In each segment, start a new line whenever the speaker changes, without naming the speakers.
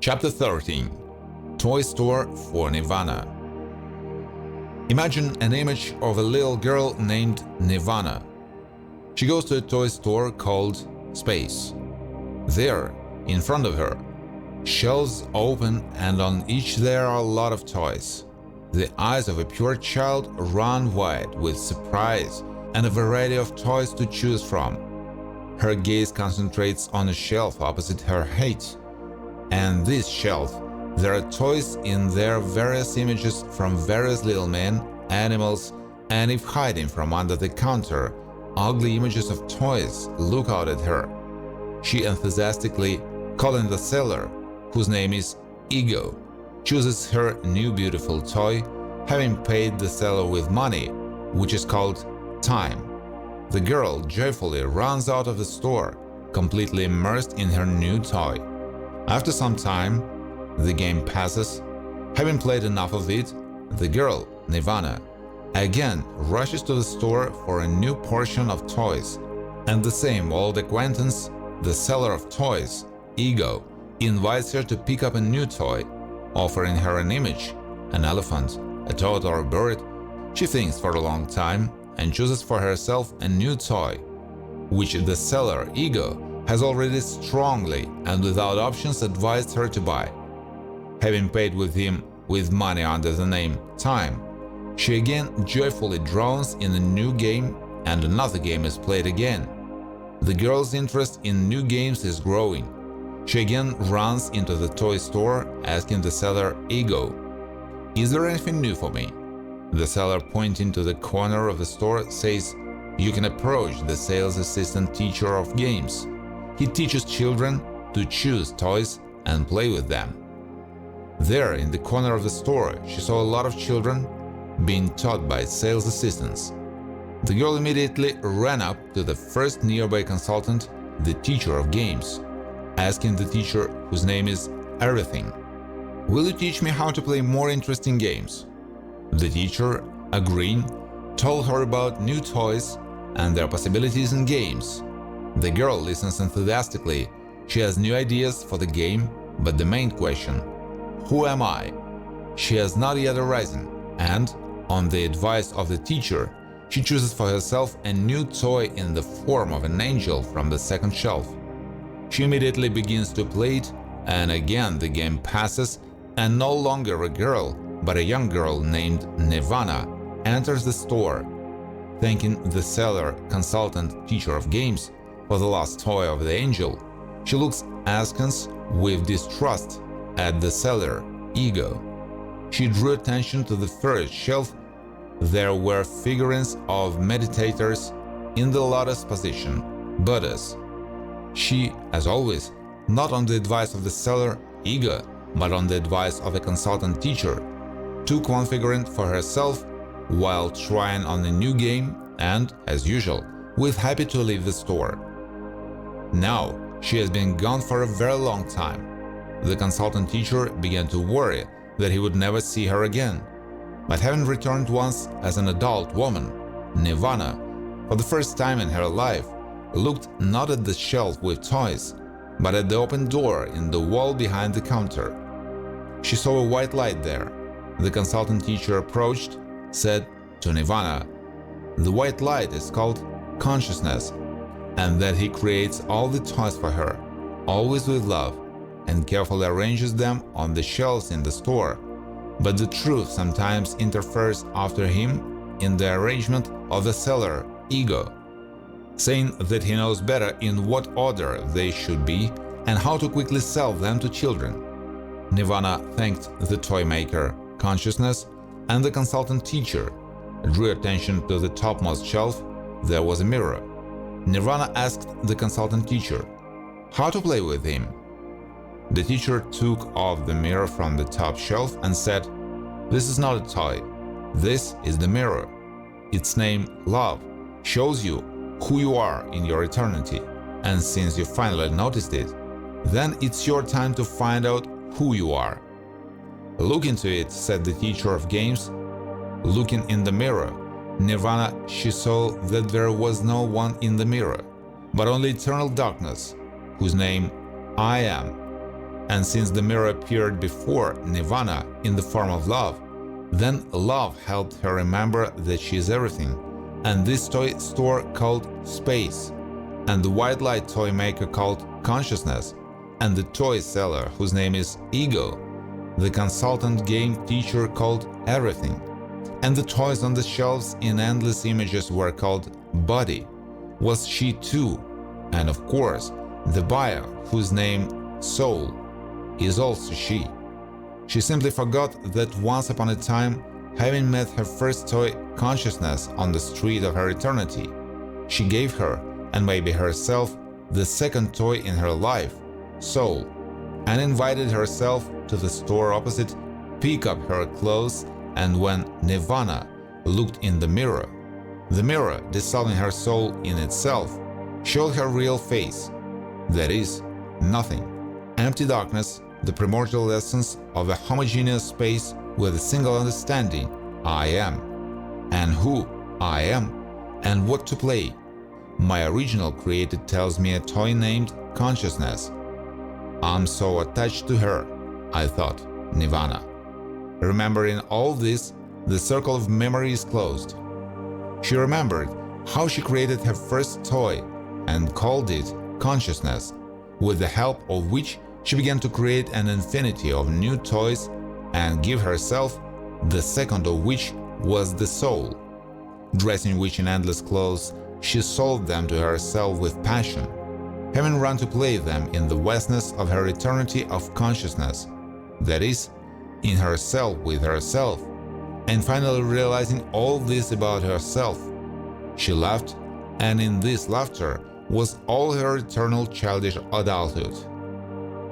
Chapter 13. Toy Store for Nirvana. Imagine an image of a little girl named Nirvana. She goes to a toy store called Space. There, in front of her, shelves open and on each there are a lot of toys. The eyes of a pure child run wide with surprise and a variety of toys to choose from. Her gaze concentrates on a shelf opposite her head. And this shelf, there are toys in their various images from various little men, animals, and if hiding from under the counter, ugly images of toys look out at her. She enthusiastically, calling the seller, whose name is Ego, chooses her new beautiful toy, having paid the seller with money, which is called time. The girl joyfully runs out of the store, completely immersed in her new toy. After some time, the game passes. Having played enough of it, the girl, Nirvana, again rushes to the store for a new portion of toys, and the same old acquaintance, the seller of toys, Ego, invites her to pick up a new toy, offering her an image, an elephant, a toad or a bird. She thinks for a long time and chooses for herself a new toy, which the seller, Ego, has already strongly and without options advised her to buy. Having paid with him with money under the name Time, she again joyfully drowns in a new game, and another game is played again. The girl's interest in new games is growing. She again runs into the toy store, asking the seller Ego, "Is there anything new for me?" The seller, pointing to the corner of the store, says, "You can approach the sales assistant teacher of games. He teaches children to choose toys and play with them." There, in the corner of the store, she saw a lot of children being taught by sales assistants. The girl immediately ran up to the first nearby consultant, the teacher of games, asking the teacher, whose name is Everything, "Will you teach me how to play more interesting games?" The teacher, agreeing, told her about new toys and their possibilities in games. The girl listens enthusiastically. She has new ideas for the game, but the main question, "Who am I?" she has not yet arisen, and, on the advice of the teacher, she chooses for herself a new toy in the form of an angel from the second shelf. She immediately begins to play it, and again the game passes, and no longer a girl, but a young girl named Nirvana enters the store. Thanking the seller, consultant, teacher of games for the last toy of the angel, she looks askance with distrust at the seller, Ego. She drew attention to the first shelf. There were figurines of meditators in the lotus position, Buddhas. She, as always, not on the advice of the seller, Ego, but on the advice of a consultant teacher, took one figurine for herself while trying on a new game and, as usual, was happy to leave the store. Now, she has been gone for a very long time. The consultant teacher began to worry that he would never see her again. But having returned once as an adult woman, Nirvana, for the first time in her life, looked not at the shelf with toys, but at the open door in the wall behind the counter. She saw a white light there. The consultant teacher approached, said to Nirvana, "The white light is called consciousness, and that he creates all the toys for her, always with love, and carefully arranges them on the shelves in the store. But the truth sometimes interferes after him in the arrangement of the seller, Ego, saying that he knows better in what order they should be and how to quickly sell them to children." Nirvana thanked the toy maker, consciousness, and the consultant teacher, drew attention to the topmost shelf. There was a mirror. Nirvana asked the consultant teacher how to play with him. The teacher took off the mirror from the top shelf and said, "This is not a toy. This is the mirror. Its name, Love, shows you who you are in your eternity. And since you finally noticed it, then it's your time to find out who you are." "Look into it," said the teacher of games. Looking in the mirror, Nirvana, she saw that there was no one in the mirror, but only eternal darkness, whose name I am. And since the mirror appeared before Nirvana in the form of love, then love helped her remember that she is everything, and this toy store called Space, and the white light toy maker called Consciousness, and the toy seller whose name is Ego, the consultant game teacher called Everything, and the toys on the shelves in endless images were called Body, was she too, and of course, the buyer whose name Soul is also she. She simply forgot that once upon a time, having met her first toy Consciousness on the street of her eternity, she gave her, and maybe herself, the second toy in her life, Soul, and invited herself to the store opposite, pick up her clothes, and when Nirvana looked in the mirror, dissolving her soul in itself, showed her real face. That is, nothing. Empty darkness, the primordial essence of a homogeneous space with a single understanding, I am. And who I am, and what to play. My original creator tells me a toy named Consciousness. I'm so attached to her, I thought, Nirvana. Remembering all this, the circle of memory is closed. She remembered how she created her first toy and called it Consciousness, with the help of which she began to create an infinity of new toys and give herself, the second of which was the Soul, dressing which in endless clothes, she sold them to herself with passion, having run to play them in the vastness of her eternity of consciousness, that is, in herself with herself, and finally realizing all this about herself. She laughed, and in this laughter was all her eternal childish adulthood.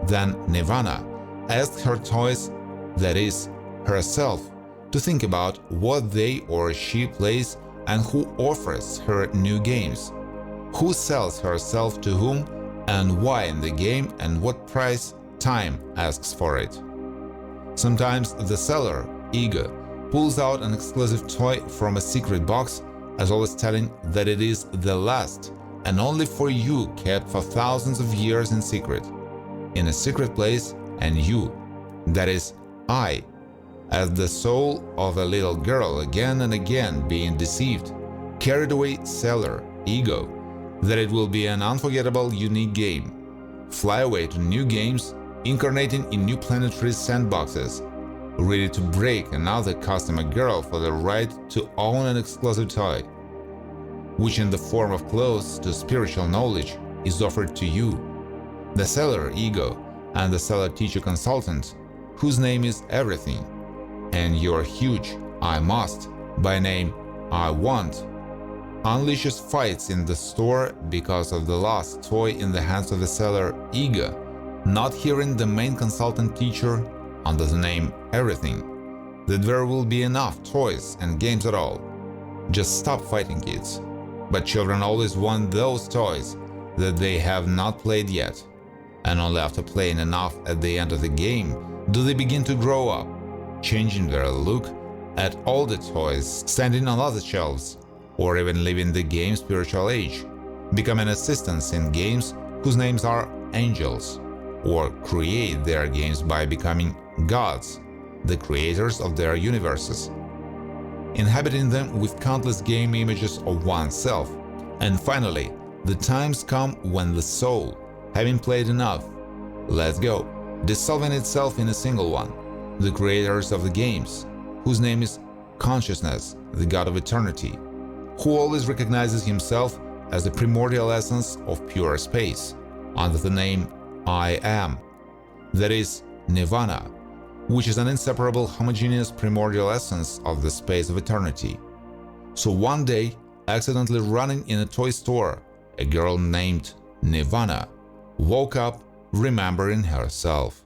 Then Nirvana asked her toys, that is, herself, to think about what they or she plays and who offers her new games, who sells herself to whom and why in the game and what price time asks for it. Sometimes the seller, Ego, pulls out an exclusive toy from a secret box, as always telling that it is the last and only for you, kept for thousands of years in secret, in a secret place, and you, that is, I, as the soul of a little girl again and again being deceived, carried away seller, Ego, that it will be an unforgettable, unique game. Fly away to new games, incarnating in new planetary sandboxes, ready to break another customer girl for the right to own an exclusive toy, which in the form of close to spiritual knowledge is offered to you, the seller Ego, and the seller teacher consultant, whose name is Everything, and your huge I must, by name I want, unleashes fights in the store because of the last toy in the hands of the seller Ego, not hearing the main consultant teacher under the name Everything, that there will be enough toys and games at all. Just stop fighting, kids. But children always want those toys that they have not played yet, and only after playing enough at the end of the game do they begin to grow up, changing their look at all the toys standing on other shelves, or even leaving the game's spiritual age, becoming assistants in games whose names are angels, or create their games by becoming gods, the creators of their universes, inhabiting them with countless game images of oneself. And finally, the times come when the soul, having played enough, lets go, dissolving itself in a single one, the creators of the games, whose name is Consciousness, the God of Eternity, who always recognizes himself as the primordial essence of pure space, under the name I Am, that is, Nirvana, which is an inseparable homogeneous primordial essence of the space of eternity. So one day, accidentally running in a toy store, a girl named Nirvana woke up remembering herself.